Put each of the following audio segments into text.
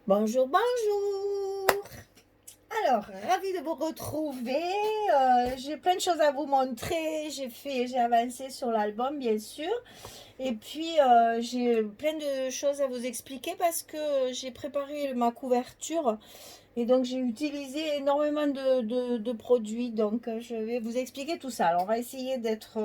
Bonjour, bonjour. Alors, ravie de vous retrouver. J'ai plein de choses à vous montrer. J'ai avancé sur l'album, bien sûr. Et puis, j'ai plein de choses à vous expliquer parce que j'ai préparé ma couverture. Et donc, j'ai utilisé énormément de produits. Donc, je vais vous expliquer tout ça. Alors, on va essayer d'être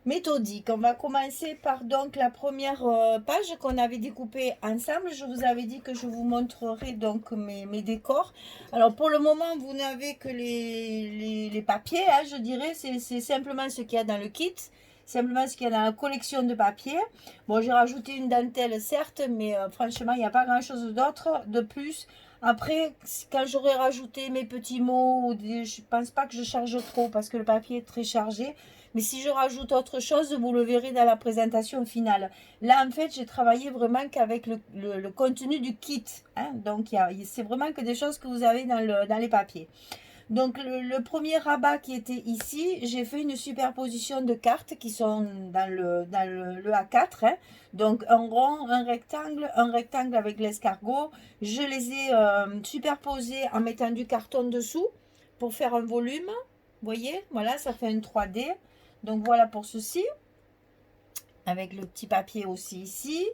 méthodique. On va commencer par donc la première page qu'on avait découpée ensemble. Je vous avais dit que je vous montrerai donc mes décors. Alors pour le moment, vous n'avez que les papiers, hein, je dirais. C'est simplement ce qu'il y a dans le kit. Simplement ce qu'il y a dans la collection de papier. Bon, j'ai rajouté une dentelle, certes, mais franchement, il n'y a pas grand-chose d'autre de plus. Après, quand j'aurai rajouté mes petits mots, je pense pas que je charge trop parce que le papier est très chargé. Mais si je rajoute autre chose, vous le verrez dans la présentation finale. Là, en fait, j'ai travaillé vraiment qu'avec le contenu du kit. Hein. Donc, c'est vraiment que des choses que vous avez dans les papiers. Donc, le premier rabat qui était ici, j'ai fait une superposition de cartes qui sont dans le A4. Hein. Donc, un rond, un rectangle avec l'escargot. Je les ai superposés en mettant du carton dessous pour faire un volume. Vous voyez, voilà, ça fait une 3D. Donc voilà pour ceci, avec le petit papier aussi ici.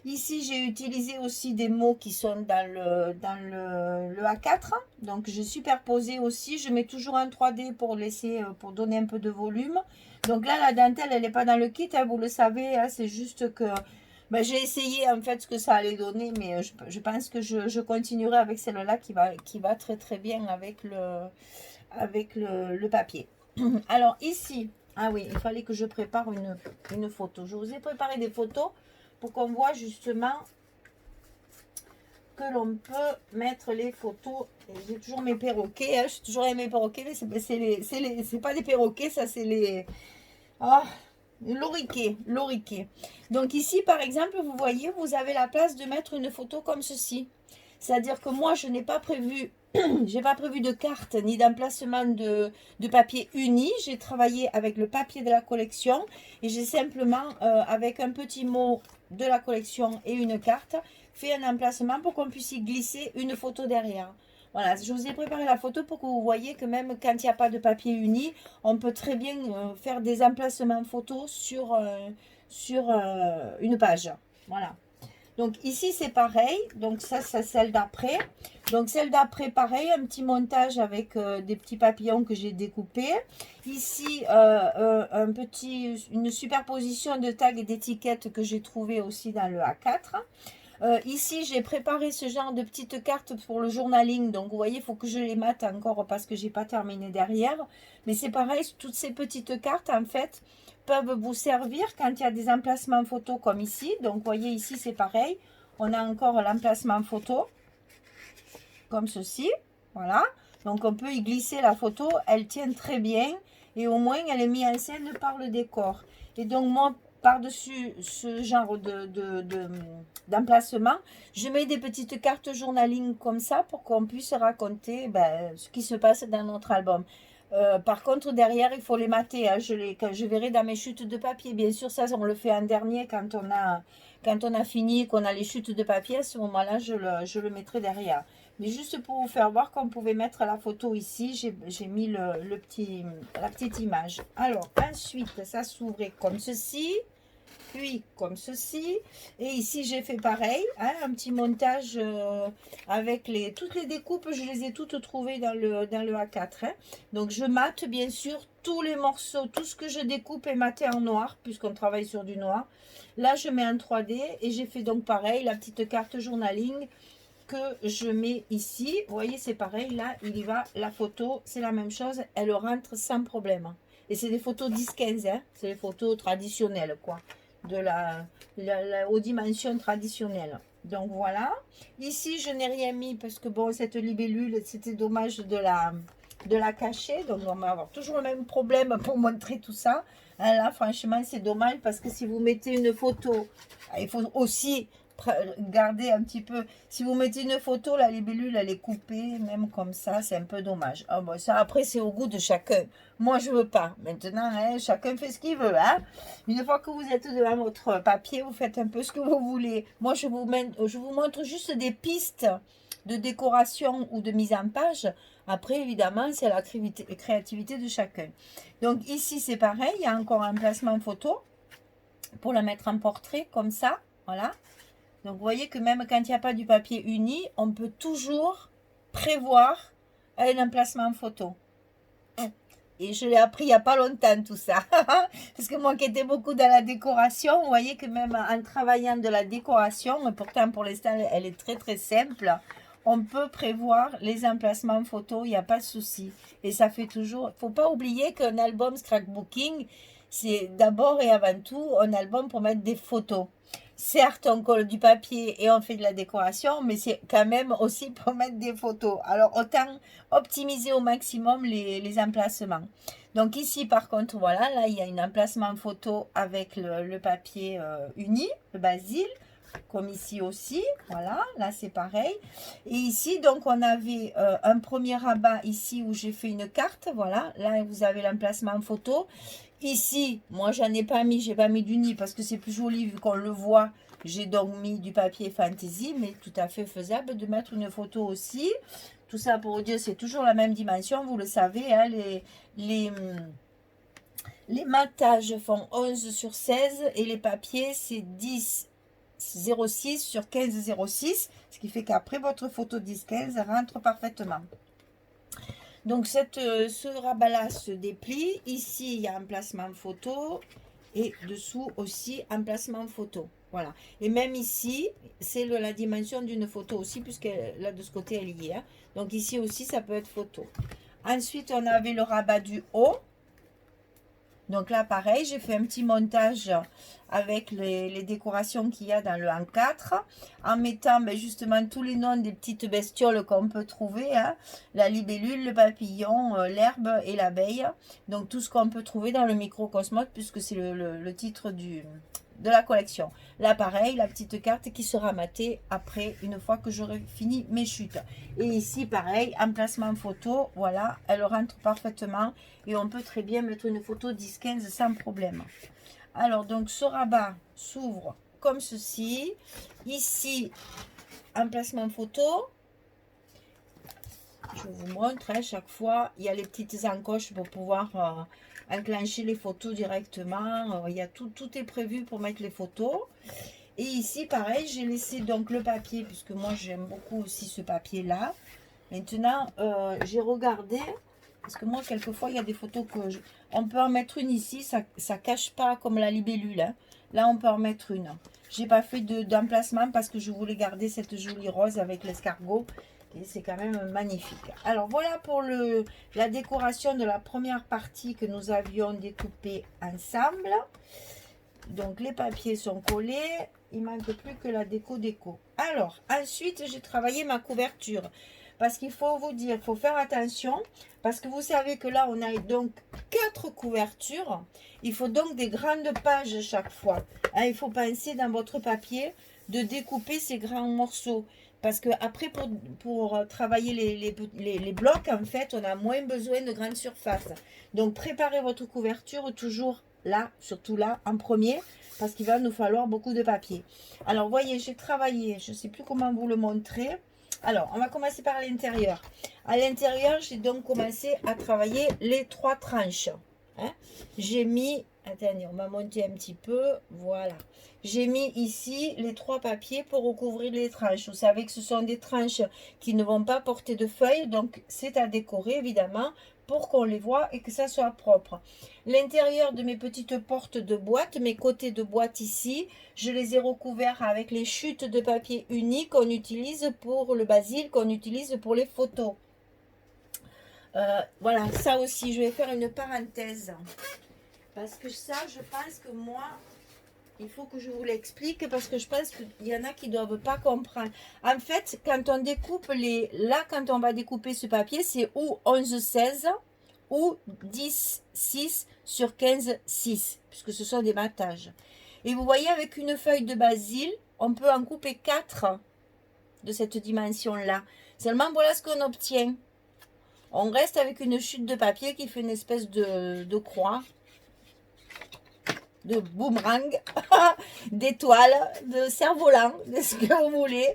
Ici, j'ai utilisé aussi des mots qui sont dans le A4. Donc j'ai superposé aussi, je mets toujours un 3D pour laisser, pour donner un peu de volume. Donc là, la dentelle, elle n'est pas dans le kit, hein, vous le savez, hein, c'est juste que ben, j'ai essayé en fait ce que ça allait donner, mais je pense que je continuerai avec celle-là qui va très très bien avec le papier. Alors ici, ah oui, il fallait que je prépare une photo. Je vous ai préparé des photos pour qu'on voit justement que l'on peut mettre les photos. J'ai toujours mes perroquets, hein, j'ai toujours aimé mes perroquets, mais c'est pas des perroquets, ça c'est les... Ah, l'oriquet. Donc ici, par exemple, vous voyez, vous avez la place de mettre une photo comme ceci. C'est-à-dire que moi, je n'ai pas prévu, j'ai pas prévu de carte ni d'emplacement de papier uni. J'ai travaillé avec le papier de la collection et j'ai simplement, avec un petit mot de la collection et une carte, fait un emplacement pour qu'on puisse y glisser une photo derrière. Voilà, je vous ai préparé la photo pour que vous voyez que même quand il n'y a pas de papier uni, on peut très bien faire des emplacements photos sur une page. Voilà. Donc ici c'est pareil, donc ça c'est celle d'après. Donc celle d'après pareil, un petit montage avec des petits papillons que j'ai découpés. Ici une superposition de tags et d'étiquettes que j'ai trouvé aussi dans le A4. Ici, j'ai préparé ce genre de petites cartes pour le journaling. Donc, vous voyez, il faut que je les mate encore parce que j'ai pas terminé derrière. Mais c'est pareil, toutes ces petites cartes, en fait, peuvent vous servir quand il y a des emplacements photo comme ici. Donc, vous voyez, ici, c'est pareil. On a encore l'emplacement photo, comme ceci. Voilà. Donc, on peut y glisser la photo. Elle tient très bien. Et au moins, elle est mise en scène par le décor. Et donc, moi, par-dessus ce genre d'emplacement, je mais des petites cartes journaling comme ça pour qu'on puisse raconter ce qui se passe dans notre album. Par contre, derrière, il faut les mater. Hein. Je verrai dans mes chutes de papier. Bien sûr, ça, on le fait en dernier quand on a fini, qu'on a les chutes de papier. À ce moment-là, je le mettrai derrière. Mais juste pour vous faire voir qu'on pouvait mettre la photo ici, j'ai mis la petite image. Alors, ensuite, ça s'ouvrait comme ceci. Puis comme ceci. Et ici, j'ai fait pareil, hein, un petit montage avec toutes les découpes, je les ai toutes trouvées dans le A4. Hein. Donc, je mate bien sûr tous les morceaux, tout ce que je découpe est maté en noir, puisqu'on travaille sur du noir. Là, je mets en 3D et j'ai fait donc pareil, la petite carte journaling que je mets ici. Vous voyez, c'est pareil, là, il y va, la photo, c'est la même chose, elle rentre sans problème. Et c'est des photos 10-15, hein, c'est des photos traditionnelles, quoi aux dimensions traditionnelles. Donc voilà. Ici, je n'ai rien mis parce que bon, cette libellule, c'était dommage de la cacher. Donc on va avoir toujours le même problème pour montrer tout ça. Là, franchement, c'est dommage parce que si vous mettez une photo, il faut aussi garder un petit peu. Si vous mettez une photo, la libellule, elle est coupée, même comme ça, c'est un peu dommage. Ah, bon, ça, après, c'est au goût de chacun. Moi, je veux pas. Maintenant, hein, chacun fait ce qu'il veut. Hein. Une fois que vous êtes devant votre papier, vous faites un peu ce que vous voulez. Moi, je vous montre juste des pistes de décoration ou de mise en page. Après, évidemment, c'est la créativité de chacun. Donc, ici, c'est pareil. Il y a encore un placement photo pour la mettre en portrait, comme ça. Voilà. Donc, vous voyez que même quand il n'y a pas du papier uni, on peut toujours prévoir un emplacement photo. Et je l'ai appris il n'y a pas longtemps tout ça. Parce que moi qui étais beaucoup dans la décoration, vous voyez que même en travaillant de la décoration, et pourtant pour l'instant elle est très très simple, on peut prévoir les emplacements photos, il n'y a pas de souci. Et ça fait toujours... Il ne faut pas oublier qu'un album scrapbooking, c'est d'abord et avant tout un album pour mettre des photos. Certes, on colle du papier et on fait de la décoration, mais c'est quand même aussi pour mettre des photos. Alors, autant optimiser au maximum les emplacements. Donc ici, par contre, voilà, là, il y a un emplacement photo avec le papier uni, le basil, comme ici aussi. Voilà, là, c'est pareil. Et ici, donc, on avait un premier rabat ici où j'ai fait une carte. Voilà, là, vous avez l'emplacement photo. Ici, moi, j'en ai pas mis, j'ai pas mis d'uni parce que c'est plus joli vu qu'on le voit. J'ai donc mis du papier fantaisie, mais tout à fait faisable de mettre une photo aussi. Tout ça pour vous dire, c'est toujours la même dimension, vous le savez. Hein, les matages font 11 sur 16 et les papiers, c'est 10,06 sur 15,06. Ce qui fait qu'après, votre photo 10,15 rentre parfaitement. Donc, ce rabat-là se déplie. Ici, il y a un placement photo. Et dessous aussi, un placement photo. Voilà. Et même ici, c'est la dimension d'une photo aussi, puisque là, de ce côté, elle y est. Hein. Donc, ici aussi, ça peut être photo. Ensuite, on avait le rabat du haut. Donc là, pareil, j'ai fait un petit montage avec les décorations qu'il y a dans le A4, en mettant justement tous les noms des petites bestioles qu'on peut trouver, hein, la libellule, le papillon, l'herbe et l'abeille. Donc tout ce qu'on peut trouver dans le microcosmos, puisque c'est le titre de la collection. Là, pareil, la petite carte qui sera matée après, une fois que j'aurai fini mes chutes. Et ici, pareil, emplacement photo, voilà, elle rentre parfaitement et on peut très bien mettre une photo 10-15 sans problème. Alors, donc, ce rabat s'ouvre comme ceci. Ici, emplacement photo. Je vous montre, hein, chaque fois, il y a les petites encoches pour pouvoir enclencher les photos directement. Il y a tout est prévu pour mettre les photos. Et ici, pareil, j'ai laissé donc le papier, puisque moi, j'aime beaucoup aussi ce papier-là. Maintenant, j'ai regardé, parce que moi, quelquefois, il y a des photos que... On peut en mettre une ici, ça ne cache pas comme la libellule. Hein. Là, on peut en mettre une. J'ai pas fait d'emplacement parce que je voulais garder cette jolie rose avec l'escargot. Et c'est quand même magnifique. Alors, voilà pour la décoration de la première partie que nous avions découpée ensemble. Donc, les papiers sont collés. Il ne manque plus que la déco. Alors, ensuite, j'ai travaillé ma couverture. Parce qu'il faut vous dire, il faut faire attention. Parce que vous savez que là, on a donc 4 couvertures. Il faut donc des grandes pages chaque fois. Hein, il faut penser dans votre papier de découper ces grands morceaux. Parce que après, pour travailler les blocs, en fait, on a moins besoin de grandes surfaces. Donc, préparez votre couverture toujours là, surtout là, en premier, parce qu'il va nous falloir beaucoup de papier. Alors, voyez, j'ai travaillé, je ne sais plus comment vous le montrer. Alors, on va commencer par l'intérieur. À l'intérieur, j'ai donc commencé à travailler les 3 tranches. Hein. J'ai mis, attendez, on va monter un petit peu, voilà. J'ai mis ici les 3 papiers pour recouvrir les tranches. Vous savez que ce sont des tranches qui ne vont pas porter de feuilles, donc c'est à décorer évidemment pour qu'on les voit et que ça soit propre. L'intérieur de mes petites portes de boîte, mes côtés de boîte ici, je les ai recouverts avec les chutes de papier unique qu'on utilise pour le basil, qu'on utilise pour les photos. Voilà, ça aussi, je vais faire une parenthèse. Parce que ça, je pense que moi, il faut que je vous l'explique parce que je pense qu'il y en a qui ne doivent pas comprendre. En fait, quand on découpe là, quand on va découper ce papier, c'est ou 11-16 ou 10-6 sur 15-6, puisque ce sont des matages. Et vous voyez, avec une feuille de basil, on peut en couper 4 de cette dimension-là. Seulement, voilà ce qu'on obtient. On reste avec une chute de papier qui fait une espèce de croix, de boomerang, d'étoile, de cerf-volant, de ce que vous voulez.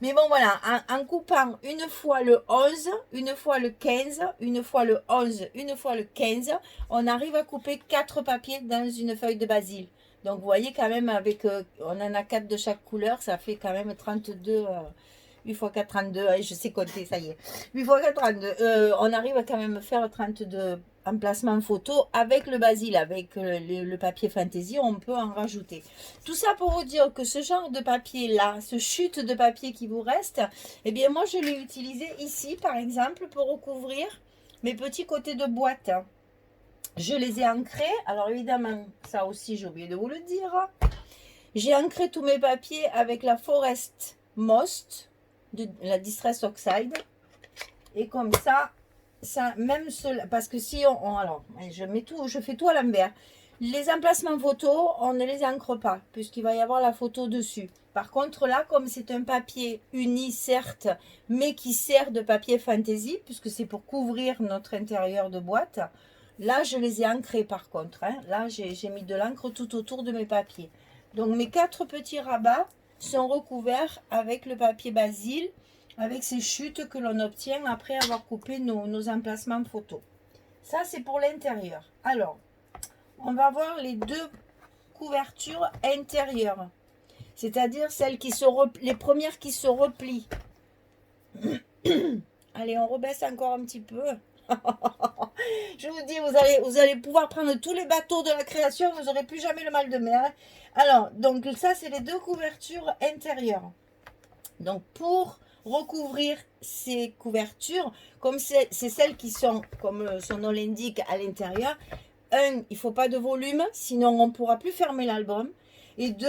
Mais bon, voilà, en coupant une fois le 11, une fois le 15, une fois le 11, une fois le 15, on arrive à couper 4 papiers dans une feuille de basil. Donc, vous voyez quand même, avec, on en a 4 de chaque couleur, ça fait quand même 32, 8 x 4, 32, je sais compter, ça y est. 8 x 4, 32. On arrive à quand même faire 32 emplacements photo avec le basil, avec le papier fantaisie, on peut en rajouter. Tout ça pour vous dire que ce genre de papier là, ce chute de papier qui vous reste, eh bien moi je l'ai utilisé ici par exemple pour recouvrir mes petits côtés de boîte. Je les ai ancrés, alors évidemment ça aussi j'ai oublié de vous le dire, j'ai ancré tous mes papiers avec la Forest Most de la Distress Oxide, et comme ça même cela, parce que si alors je fais tout à l'envers. Les emplacements photos, on ne les ancre pas puisqu'il va y avoir la photo dessus. Par contre là, comme c'est un papier uni certes, mais qui sert de papier fantaisie puisque c'est pour couvrir notre intérieur de boîte, là je les ai ancrés par contre, hein. Là j'ai mis de l'encre tout autour de mes papiers. Donc mes 4 petits rabats sont recouverts avec le papier basil, avec ces chutes que l'on obtient après avoir coupé nos emplacements photos. Ça, c'est pour l'intérieur. Alors, on va voir les 2 couvertures intérieures, c'est-à-dire celles qui les premières qui se replient. Allez, on rebaisse encore un petit peu. Je vous dis, vous allez pouvoir prendre tous les bateaux de la création, vous n'aurez plus jamais le mal de mer. Alors, donc ça, c'est les 2 couvertures intérieures. Donc, pour recouvrir ces couvertures, comme c'est celles qui sont, comme son nom l'indique, à l'intérieur, il ne faut pas de volume, sinon on ne pourra plus fermer l'album. Et 2,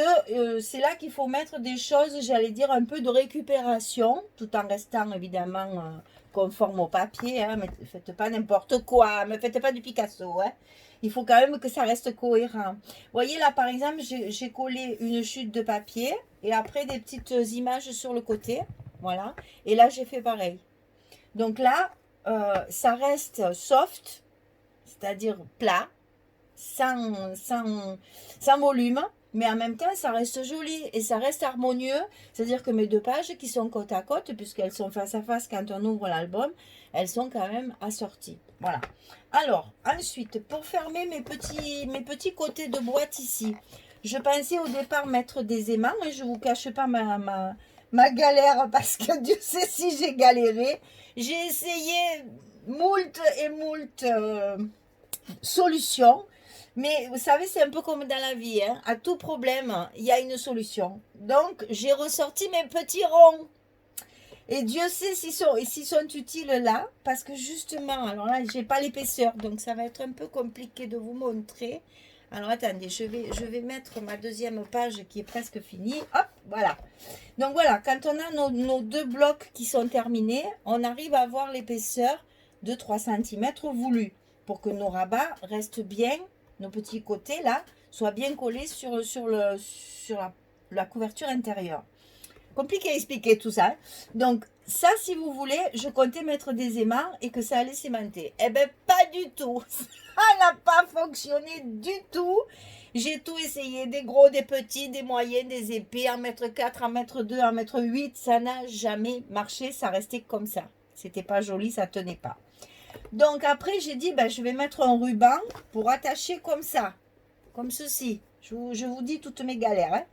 c'est là qu'il faut mettre des choses, j'allais dire, un peu de récupération, tout en restant évidemment conforme au papier. Hein, mais ne faites pas n'importe quoi, ne faites pas du Picasso. Hein. Il faut quand même que ça reste cohérent. Vous voyez là, par exemple, j'ai collé une chute de papier et après des petites images sur le côté. Voilà. Et là, j'ai fait pareil. Donc là, ça reste soft, c'est-à-dire plat, sans volume, mais en même temps, ça reste joli et ça reste harmonieux. C'est-à-dire que mes 2 pages qui sont côte à côte, puisqu'elles sont face à face quand on ouvre l'album, elles sont quand même assorties. Voilà. Alors, ensuite, pour fermer mes petits côtés de boîte ici, je pensais au départ mettre des aimants et je ne vous cache pas ma galère parce que Dieu sait si j'ai galéré. J'ai essayé moult et moult solutions. Mais vous savez, c'est un peu comme dans la vie, hein. À tout problème, il y a une solution. Donc, j'ai ressorti mes petits ronds. Et Dieu sait s'ils sont utiles là, parce que justement, alors là, j'ai pas l'épaisseur, donc ça va être un peu compliqué de vous montrer. Alors, attendez, je vais mettre ma deuxième page qui est presque finie. Hop, voilà. Donc, voilà, quand on a nos 2 blocs qui sont terminés, on arrive à avoir l'épaisseur de 3 cm voulu, pour que nos rabats restent bien, nos petits côtés là, soient bien collés sur la couverture intérieure. Compliqué à expliquer tout ça. Donc, ça, si vous voulez, je comptais mettre des aimants et que ça allait s'aimanter. Eh bien, pas du tout. Ça n'a pas fonctionné du tout. J'ai tout essayé, des gros, des petits, des moyens, des épais, 1,4 m, 1,2 m, 1,8 m. Ça n'a jamais marché, ça restait comme ça. C'était pas joli, ça tenait pas. Donc, après, j'ai dit, ben, je vais mettre un ruban pour attacher comme ça, comme ceci. Je vous dis toutes mes galères, hein.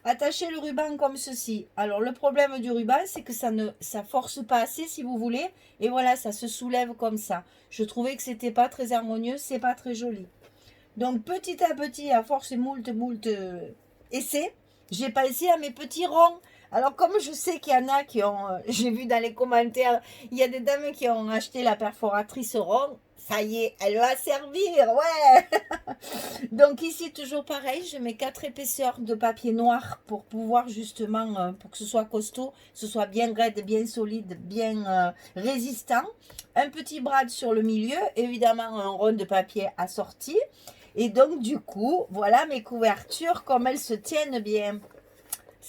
Attachez le ruban comme ceci. Alors, le problème du ruban, c'est que ça force pas assez, si vous voulez. Et voilà, ça se soulève comme ça. Je trouvais que c'était pas très harmonieux, c'est pas très joli. Donc, petit à petit, à force moult essais, j'ai pensé à mes petits ronds. Alors, comme je sais qu'il y en a qui ont, j'ai vu dans les commentaires, il y a des dames qui ont acheté la perforatrice rond. Ça y est, elle va servir, ouais. Donc ici, toujours pareil, je mets 4 épaisseurs de papier noir pour pouvoir justement, pour que ce soit costaud, que ce soit bien raide, bien solide, bien résistant. Un petit brad sur le milieu, évidemment un rond de papier assorti. Et donc du coup, voilà mes couvertures, comme elles se tiennent bien.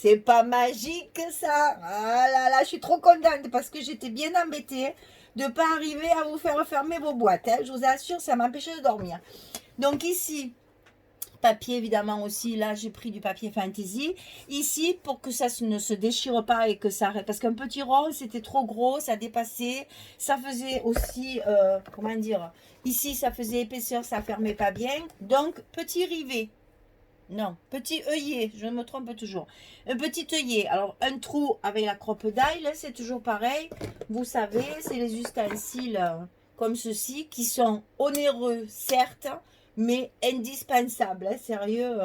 C'est pas magique ça. Ah là là, je suis trop contente parce que j'étais bien embêtée de ne pas arriver à vous faire fermer vos boîtes. Hein. Je vous assure, ça m'empêchait de dormir. Donc ici, papier évidemment aussi, là j'ai pris du papier Fantasy. Ici, pour que ça ne se déchire pas et que ça arrête. Parce qu'un petit rond, c'était trop gros, ça dépassait. Ça faisait aussi, comment dire, ici ça faisait épaisseur, ça fermait pas bien. Donc, petit rivet. Non, petit œillet, je me trompe toujours. Un petit œillet, alors un trou avec la crocodile, c'est toujours pareil. Vous savez, c'est les ustensiles comme ceci qui sont onéreux, certes, mais indispensables. Hein, sérieux,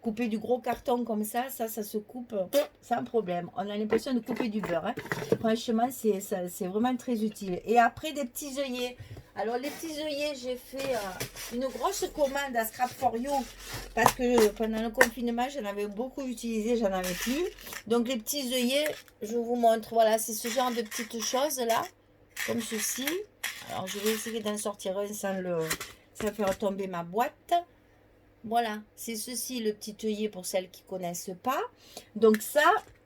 couper du gros carton comme ça se coupe sans problème. On a l'impression de couper du beurre. Hein. Franchement, c'est vraiment très utile. Et après, des petits œillets. Alors, les petits œillets, j'ai fait une grosse commande à Scrap for You parce que pendant le confinement, j'en avais beaucoup utilisé, j'en avais plus. Donc, les petits œillets, je vous montre. Voilà, c'est ce genre de petites choses-là, comme ceci. Alors, je vais essayer d'en sortir un sans faire tomber ma boîte. Voilà, c'est ceci le petit œillet pour celles qui ne connaissent pas. Donc, ça,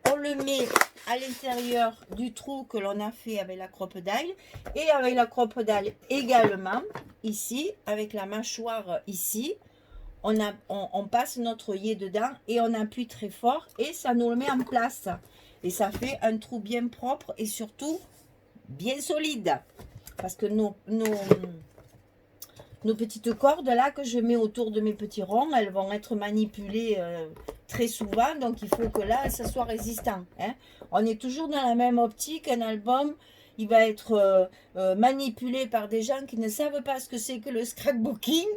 on le met à l'intérieur du trou que l'on a fait avec la crocodile et avec la crocodile également ici avec la mâchoire ici on passe notre œillet dedans et on appuie très fort et ça nous le met en place et ça fait un trou bien propre et surtout bien solide parce que nos petites cordes là que je mets autour de mes petits ronds, elles vont être manipulées très souvent, donc il faut que là ça soit résistant. Hein. On est toujours dans la même optique, un album il va être manipulé par des gens qui ne savent pas ce que c'est que le scrapbooking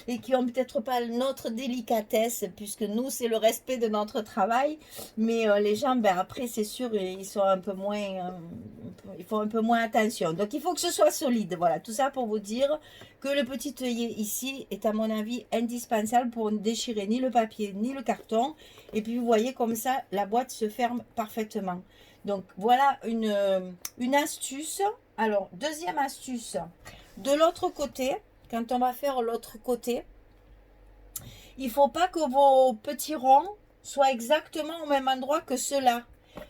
et qui ont peut-être pas notre délicatesse, puisque nous c'est le respect de notre travail, mais les gens, ben après c'est sûr, ils sont un peu moins, ils font un peu moins attention. Donc il faut que ce soit solide. Voilà, tout ça pour vous dire que le petit œillet ici est à mon avis indispensable pour ne déchirer ni le papier ni le carton. Et puis vous voyez comme ça, la boîte se ferme parfaitement. Donc voilà une astuce. Alors, deuxième astuce, de l'autre côté, quand on va faire l'autre côté, il ne faut pas que vos petits ronds soient exactement au même endroit que ceux-là.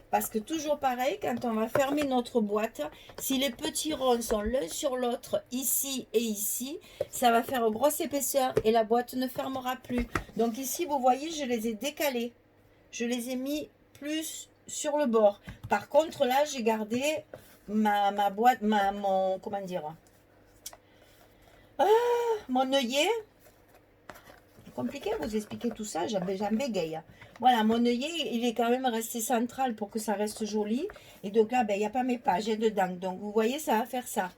Parce que toujours pareil, quand on va fermer notre boîte, si les petits ronds sont l'un sur l'autre, ici et ici, ça va faire une grosse épaisseur et la boîte ne fermera plus. Donc ici, vous voyez, je les ai décalés. Je les ai mis plus sur le bord. Par contre, là, j'ai gardé ma boîte, comment dire, mon œillet. C'est compliqué à vous expliquer tout ça, j'en bégaye. Voilà, mon œillet, il est quand même resté central pour que ça reste joli. Et donc là, ben, il n'y a pas mes pages dedans. Donc, vous voyez, ça va faire ça.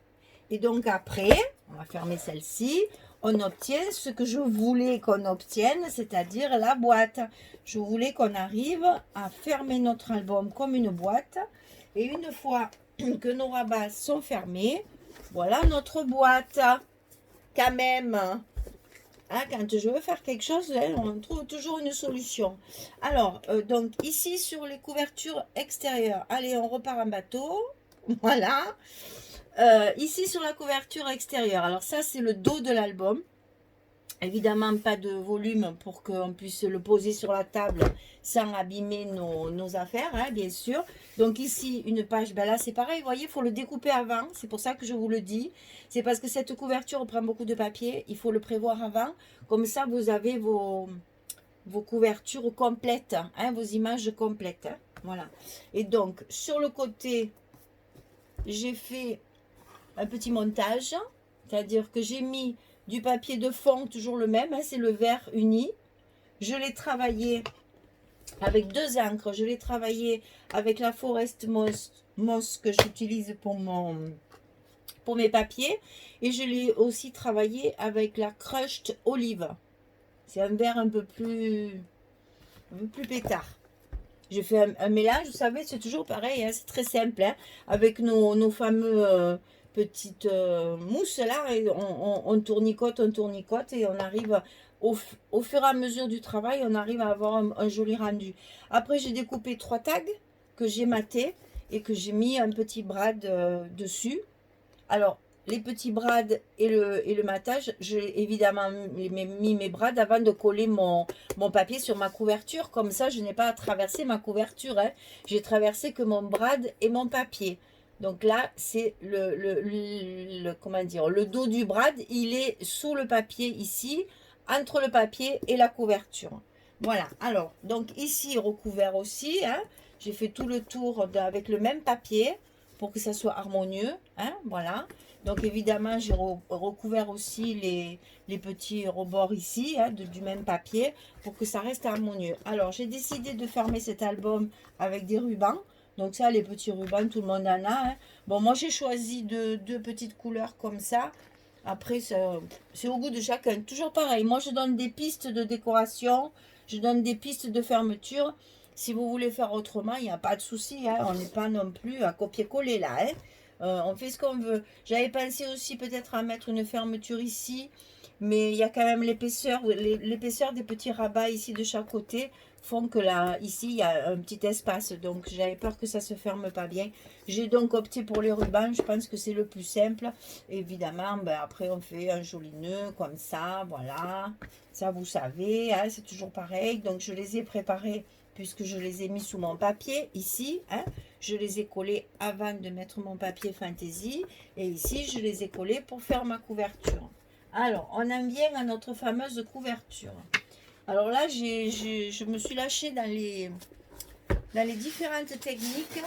Et donc après, on va fermer celle-ci. On obtient ce que je voulais qu'on obtienne, c'est-à-dire la boîte. Je voulais qu'on arrive à fermer notre album comme une boîte. Et une fois que nos rabats sont fermés, voilà notre boîte. Quand même, hein, quand je veux faire quelque chose, on trouve toujours une solution. Alors, donc ici sur les couvertures extérieures, allez, on repart en bateau. Voilà. Ici sur la couverture extérieure, alors ça c'est le dos de l'album. Évidemment pas de volume pour qu'on puisse le poser sur la table sans abîmer nos affaires, hein, bien sûr. Donc ici une page, ben là c'est pareil, vous voyez, il faut le découper avant, c'est pour ça que je vous le dis. C'est parce que cette couverture prend beaucoup de papier, il faut le prévoir avant. Comme ça vous avez vos couvertures complètes, hein, vos images complètes. Hein, voilà. Et donc sur le côté, j'ai fait un petit montage, c'est-à-dire que j'ai mis du papier de fond, toujours le même, hein, c'est le vert uni. Je l'ai travaillé avec 2 encres, je l'ai travaillé avec la Forest Moss que j'utilise pour mes papiers, et je l'ai aussi travaillé avec la Crushed Olive. C'est un vert un peu plus pétard. J'ai fait un mélange, vous savez, c'est toujours pareil, hein, c'est très simple, hein, avec nos fameux petites mousses là, et on tournicote et on arrive au fur et à mesure du travail, on arrive à avoir un joli rendu. Après, j'ai découpé 3 tags que j'ai matés et que j'ai mis un petit brad dessus. Alors, les petits brades et le matage, j'ai évidemment mis mes brades avant de coller mon papier sur ma couverture. Comme ça, je n'ai pas à traverser ma couverture. Hein. J'ai traversé que mon brade et mon papier. Donc là, c'est comment dire, le dos du brad, il est sous le papier ici, entre le papier et la couverture. Voilà, alors, donc ici, recouvert aussi, hein, j'ai fait tout le tour avec le même papier pour que ça soit harmonieux, hein, voilà. Donc évidemment, j'ai recouvert aussi les petits rebords ici, hein, du même papier, pour que ça reste harmonieux. Alors, j'ai décidé de fermer cet album avec des rubans. Donc ça, les petits rubans, tout le monde en a. Hein. Bon, moi, j'ai choisi deux petites couleurs comme ça. Après, c'est au goût de chacun. Toujours pareil, moi, je donne des pistes de décoration. Je donne des pistes de fermeture. Si vous voulez faire autrement, il n'y a pas de souci. Hein. On n'est pas non plus à copier-coller là. Hein. On fait ce qu'on veut. J'avais pensé aussi peut-être à mettre une fermeture ici. Mais il y a quand même l'épaisseur des petits rabats ici de chaque côté font que là, ici, il y a un petit espace. Donc, j'avais peur que ça se ferme pas bien. J'ai donc opté pour les rubans. Je pense que c'est le plus simple. Évidemment, ben, après, on fait un joli nœud comme ça. Voilà. Ça, vous savez, hein, c'est toujours pareil. Donc, je les ai préparés puisque je les ai mis sous mon papier ici. Hein. Je les ai collés avant de mettre mon papier fantaisie. Et ici, je les ai collés pour faire ma couverture. Alors, on en vient à notre fameuse couverture. Alors là, je me suis lâchée dans les différentes techniques.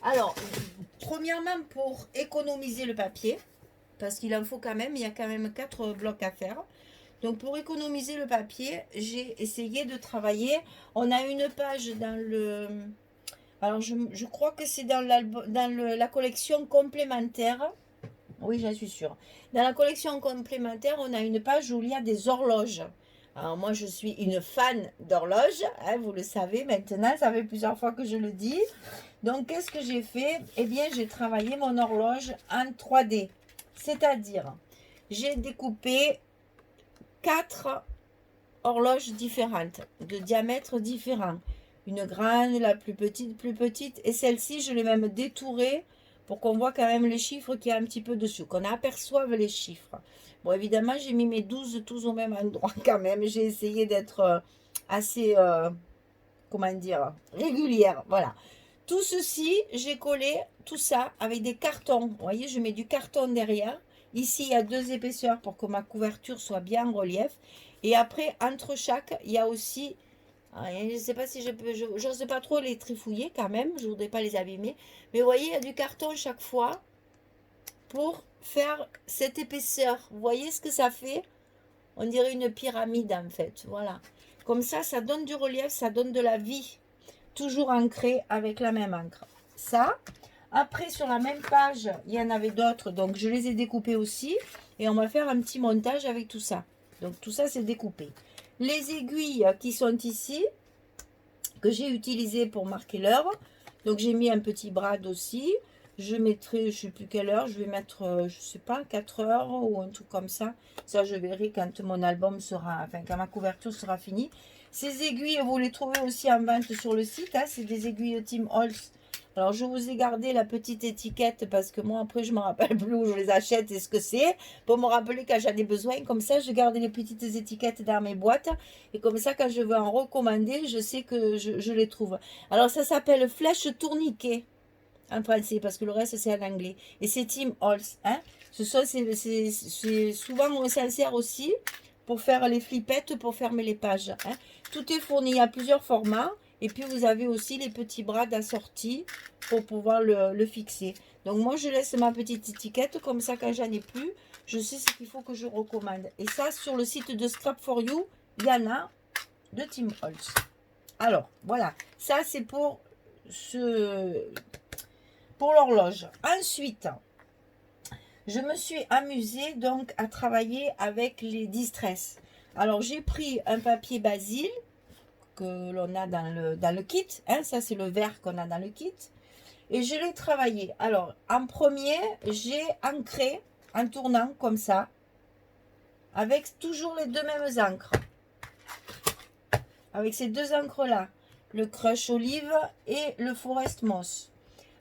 Alors, premièrement, pour économiser le papier, parce qu'il en faut quand même, il y a quand même 4 blocs à faire. Donc, pour économiser le papier, j'ai essayé de travailler. On a une page dans le... Alors, je crois que c'est dans la collection complémentaire. Oui, j'en suis sûre. Dans la collection complémentaire, on a une page où il y a des horloges. Alors moi, je suis une fan d'horloges, hein, vous le savez maintenant, ça fait plusieurs fois que je le dis. Donc, qu'est-ce que j'ai fait? Eh bien, j'ai travaillé mon horloge en 3D. C'est-à-dire, j'ai découpé 4 horloges différentes, de diamètres différents. Une grande, la plus petite, et celle-ci, je l'ai même détourée pour qu'on voit quand même les chiffres qu'il y a un petit peu dessus, qu'on aperçoive les chiffres. Bon, évidemment, j'ai mis mes 12 tous au même endroit quand même. J'ai essayé d'être assez, comment dire, régulière. Voilà. Tout ceci, j'ai collé tout ça avec des cartons. Vous voyez, je mets du carton derrière. Ici, il y a 2 épaisseurs pour que ma couverture soit bien en relief. Et après, entre chaque, il y a aussi... Je ne sais pas si je peux... J'ose pas trop les trifouiller quand même. Je ne voudrais pas les abîmer. Mais vous voyez, il y a du carton chaque fois pour faire cette épaisseur. Vous voyez ce que ça fait? On dirait une pyramide en fait. Voilà. Comme ça donne du relief, ça donne de la vie. Toujours ancré avec la même encre. Ça. Après, sur la même page, il y en avait d'autres. Donc, je les ai découpés aussi. Et on va faire un petit montage avec tout ça. Donc, tout ça, c'est découpé. Les aiguilles qui sont ici, que j'ai utilisées pour marquer l'heure. Donc, j'ai mis un petit brad aussi. Je mettrai, je ne sais plus quelle heure, je vais mettre, je ne sais pas, 4 heures ou un truc comme ça. Ça, je verrai quand mon album sera, enfin, quand ma couverture sera finie. Ces aiguilles, vous les trouvez aussi en vente sur le site. Hein, c'est des aiguilles Tim Holtz. Alors, je vous ai gardé la petite étiquette parce que moi, après, je ne me rappelle plus où je les achète et ce que c'est. Pour me rappeler quand j'en ai besoin. Comme ça, je garde les petites étiquettes dans mes boîtes. Et comme ça, quand je veux en recommander, je sais que je les trouve. Alors, ça s'appelle flèche tourniquet en français parce que le reste, c'est en anglais. Et c'est Tim Holtz. Hein. C'est souvent, on s'en sert aussi pour faire les flippettes, pour fermer les pages. Hein. Tout est fourni à plusieurs formats. Et puis, vous avez aussi les petits bras assortis pour pouvoir le fixer. Donc, moi, je laisse ma petite étiquette. Comme ça, quand j'en ai plus, je sais ce qu'il faut que je recommande. Et ça, sur le site de Scrap for You, il y en a de Tim Holtz. Alors, voilà. Ça, c'est pour l'horloge. Ensuite, je me suis amusée donc à travailler avec les distress. Alors, j'ai pris un papier basil que l'on a dans le kit. Hein, ça, c'est le vert qu'on a dans le kit. Et je l'ai travaillé. Alors, en premier, j'ai ancré en tournant comme ça, avec toujours les 2 mêmes encres. Avec ces 2 encres-là, le Crush Olive et le Forest Moss.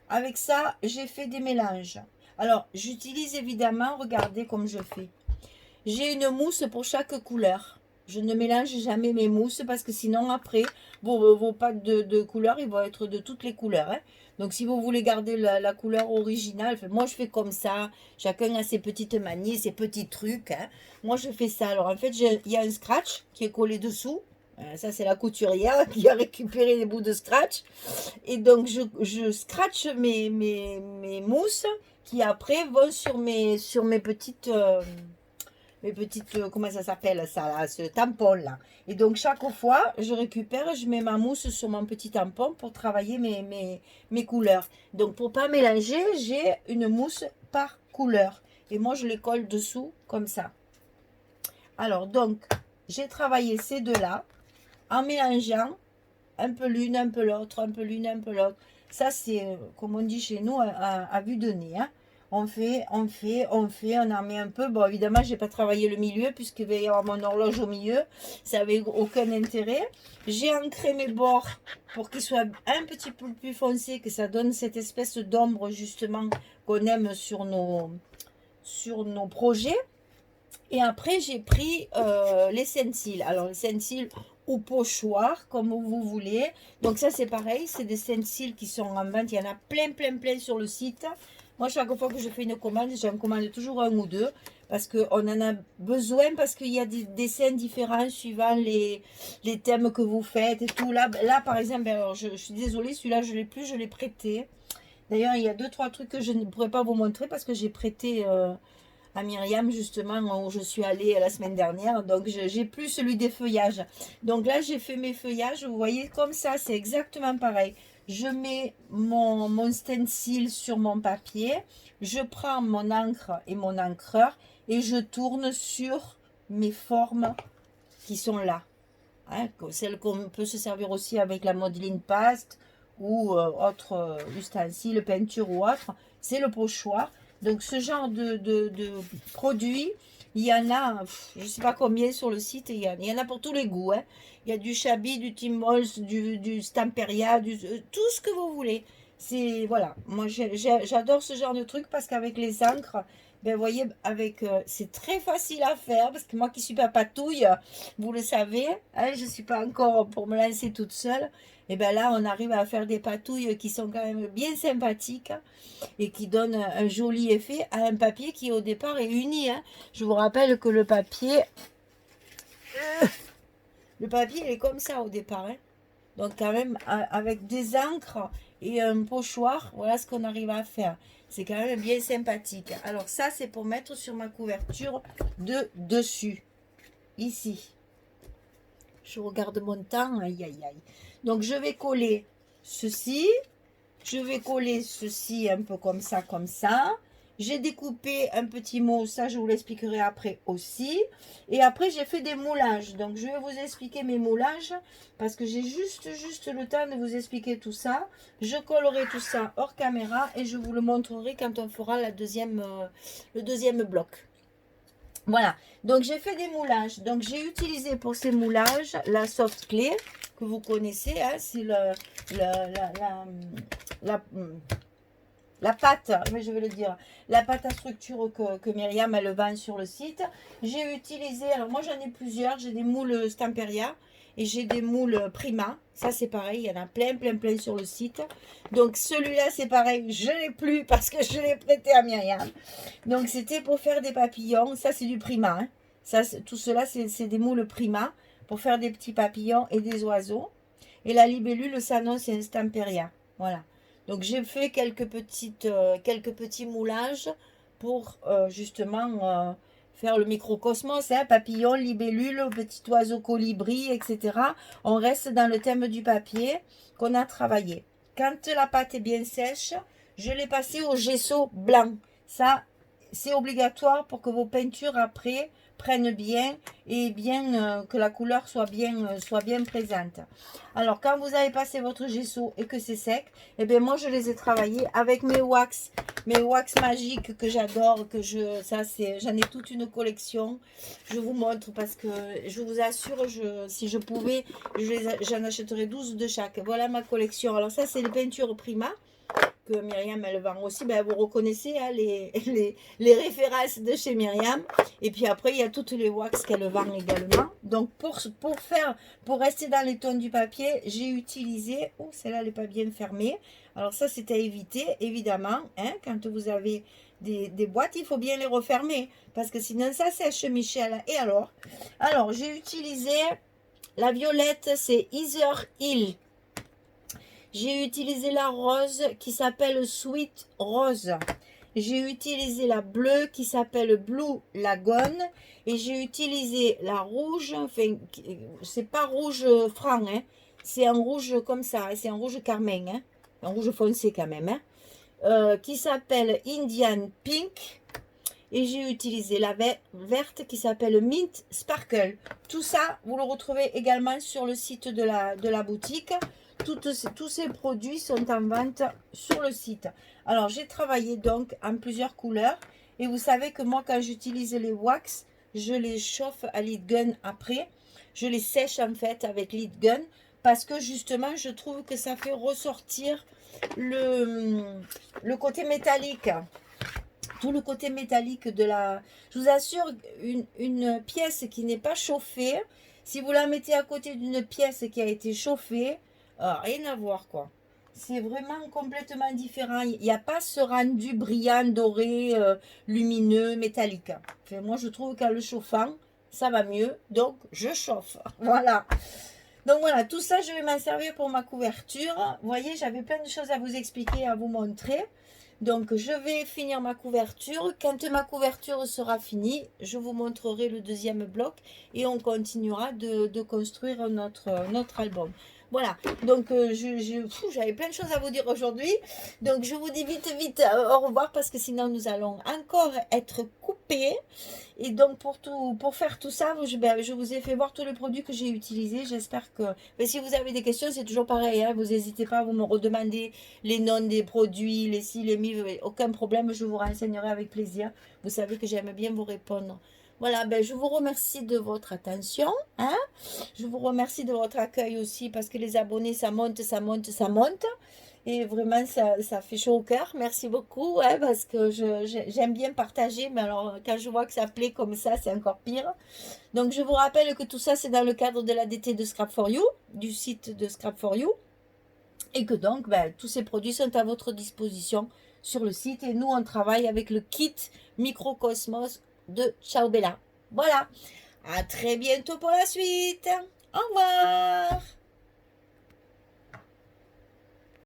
Avec ça, j'ai fait des mélanges. Alors, j'utilise évidemment, regardez comme je fais. J'ai une mousse pour chaque couleur. Je ne mélange jamais mes mousses parce que sinon après, vos packs de couleurs, ils vont être de toutes les couleurs, hein. Donc si vous voulez garder la couleur originale, moi je fais comme ça. Chacun a ses petites manies, ses petits trucs, hein. Moi je fais ça. Alors en fait, il y a un scratch qui est collé dessous. Ça c'est la couturière qui a récupéré les bouts de scratch. Et donc je scratch mes mousses qui après vont sur mes petites... comment ça s'appelle ça là, ce tampon là. Et donc chaque fois, je récupère, je mets ma mousse sur mon petit tampon pour travailler mes couleurs. Donc pour pas mélanger, j'ai une mousse par couleur. Et moi, je les colle dessous comme ça. Alors donc, j'ai travaillé ces deux-là en mélangeant un peu l'une, un peu l'autre, un peu l'une, un peu l'autre. Ça, c'est, comme on dit chez nous, à vue de nez, hein. On fait, on en met un peu. Bon, évidemment, je n'ai pas travaillé le milieu puisqu'il va y avoir mon horloge au milieu. Ça n'avait aucun intérêt. J'ai ancré mes bords pour qu'ils soient un petit peu plus foncés, que ça donne cette espèce d'ombre justement qu'on aime sur nos projets. Et après, j'ai pris les stencils. Alors, les stencils ou pochoirs, comme vous voulez. Donc ça, c'est pareil. C'est des stencils qui sont en vente. Il y en a plein, plein, plein sur le site. Moi, chaque fois que je fais une commande, j'en commande toujours un ou deux. Parce qu'on en a besoin, parce qu'il y a des dessins différents suivant les thèmes que vous faites et tout. Là par exemple, alors, je suis désolée, celui-là, je ne l'ai plus, je l'ai prêté. D'ailleurs, il y a 2-3 trucs que je ne pourrais pas vous montrer parce que j'ai prêté... à Myriam justement où je suis allée la semaine dernière, donc j'ai plus celui des feuillages. Donc là j'ai fait mes feuillages, vous voyez comme ça, c'est exactement pareil. Je mets mon stencil sur mon papier, je prends mon encre et mon encreur et je tourne sur mes formes qui sont là, hein, celles qu'on peut se servir aussi avec la modeling paste ou autre ustensile, peinture ou autre, c'est le pochoir. Donc ce genre de produits, il y en a, je ne sais pas combien sur le site, il y en a pour tous les goûts, hein. Il y a du Chabi, du Tim Holtz, du Stamperia, tout ce que vous voulez. C'est, voilà, moi j'adore ce genre de truc parce qu'avec les encres, ben, vous voyez, c'est très facile à faire parce que moi qui ne suis pas patouille, vous le savez, hein, je ne suis pas encore pour me lancer toute seule. Et bien là, on arrive à faire des patouilles qui sont quand même bien sympathiques et qui donnent un joli effet à un papier qui au départ est uni, hein. Je vous rappelle que le papier il est comme ça au départ, hein. Donc quand même avec des encres et un pochoir, voilà ce qu'on arrive à faire. C'est quand même bien sympathique. Alors ça, c'est pour mettre sur ma couverture de dessus, ici. Je regarde mon temps, aïe aïe aïe. Donc je vais coller ceci, je vais coller ceci un peu comme ça, comme ça. J'ai découpé un petit mot, ça je vous l'expliquerai après aussi. Et après j'ai fait des moulages. Donc je vais vous expliquer mes moulages parce que j'ai juste le temps de vous expliquer tout ça. Je collerai tout ça hors caméra et je vous le montrerai quand on fera le deuxième bloc. Voilà, donc j'ai fait des moulages. Donc j'ai utilisé pour ces moulages la soft clay que vous connaissez, hein, c'est la pâte, mais je vais le dire, la pâte à structure que Myriam elle vend sur le site. J'ai utilisé, alors moi j'en ai plusieurs, j'ai des moules Stamperia et j'ai des moules Prima. Ça c'est pareil, il y en a plein sur le site. Donc celui-là c'est pareil, je l'ai plus parce que je l'ai prêté à Myriam. Donc c'était pour faire des papillons, ça c'est du Prima, hein. Ça, tout cela c'est des moules Prima pour faire des petits papillons et des oiseaux. Et la libellule, ça non, c'est un Stamperia. Voilà. Donc j'ai fait quelques petits moulages pour justement faire le microcosmos, hein, papillon, libellule, petit oiseau colibri, etc. On reste dans le thème du papier qu'on a travaillé. Quand la pâte est bien sèche, je l'ai passée au gesso blanc. Ça, c'est obligatoire pour que vos peintures après prennent bien et bien que la couleur soit bien présente. Alors quand vous avez passé votre gesso et que c'est sec, et bien moi je les ai travaillés avec mes wax magiques que j'adore, j'en ai toute une collection. Je vous montre parce que je vous assure, si je pouvais, j'en achèterais 12 de chaque. Voilà ma collection. Alors ça c'est les peintures Prima. que Myriam elle vend aussi, ben, vous reconnaissez hein, les références de chez Myriam. Et puis après, il y a toutes les wax qu'elle vend également. Donc pour rester dans les tons du papier, j'ai utilisé, oh celle-là elle n'est pas bien fermée. Alors ça c'est à éviter, évidemment, hein, quand vous avez des boîtes, il faut bien les refermer, parce que sinon ça sèche Michel. Et alors j'ai utilisé la violette, c'est Ether Hill. J'ai utilisé la rose qui s'appelle Sweet Rose. J'ai utilisé la bleue qui s'appelle Blue Lagoon. Et j'ai utilisé la rouge, enfin, c'est pas rouge franc, hein. C'est un rouge comme ça, c'est un rouge carmin, hein. Un rouge foncé quand même, hein. Qui s'appelle Indian Pink. Et j'ai utilisé la verte qui s'appelle Mint Sparkle. Tout ça, vous le retrouvez également sur le site de la boutique. Tous ces produits sont en vente sur le site. Alors, j'ai travaillé donc en plusieurs couleurs. Et vous savez que moi, quand j'utilise les wax, je les chauffe à lead gun après. Je les sèche en fait avec lead gun. Parce que justement, je trouve que ça fait ressortir le côté métallique. Tout le côté métallique de la... Je vous assure, une pièce qui n'est pas chauffée, si vous la mettez à côté d'une pièce qui a été chauffée, rien à voir quoi. C'est vraiment complètement différent. Il n'y a pas ce rendu brillant, doré, lumineux, métallique. Enfin, moi, je trouve qu'en le chauffant, ça va mieux. Donc, je chauffe. Voilà. Donc voilà, tout ça, je vais m'en servir pour ma couverture. Vous voyez, j'avais plein de choses à vous expliquer, à vous montrer. Donc, je vais finir ma couverture. Quand ma couverture sera finie, je vous montrerai le deuxième bloc et on continuera de construire notre album. Voilà, donc j'avais plein de choses à vous dire aujourd'hui. Donc, je vous dis vite au revoir parce que sinon, nous allons encore être coupés. Et donc, pour faire tout ça, je vous ai fait voir tous les produits que j'ai utilisés. J'espère que... Mais si vous avez des questions, c'est toujours pareil. Hein, vous n'hésitez pas à vous me redemander les noms des produits, les si, les mi. Aucun problème, je vous renseignerai avec plaisir. Vous savez que j'aime bien vous répondre. Voilà, je vous remercie de votre attention. Hein. Je vous remercie de votre accueil aussi parce que les abonnés, ça monte, ça monte, ça monte. Et vraiment, ça fait chaud au cœur. Merci beaucoup, hein, parce que j'aime bien partager. Mais alors, quand je vois que ça plaît comme ça, c'est encore pire. Donc, je vous rappelle que tout ça, c'est dans le cadre de l'ADT de Scrap for You, du site de Scrap for You. Et que donc, tous ces produits sont à votre disposition sur le site. Et nous, on travaille avec le kit Microcosmos de Ciao Bella. Voilà. À très bientôt pour la suite. Au revoir.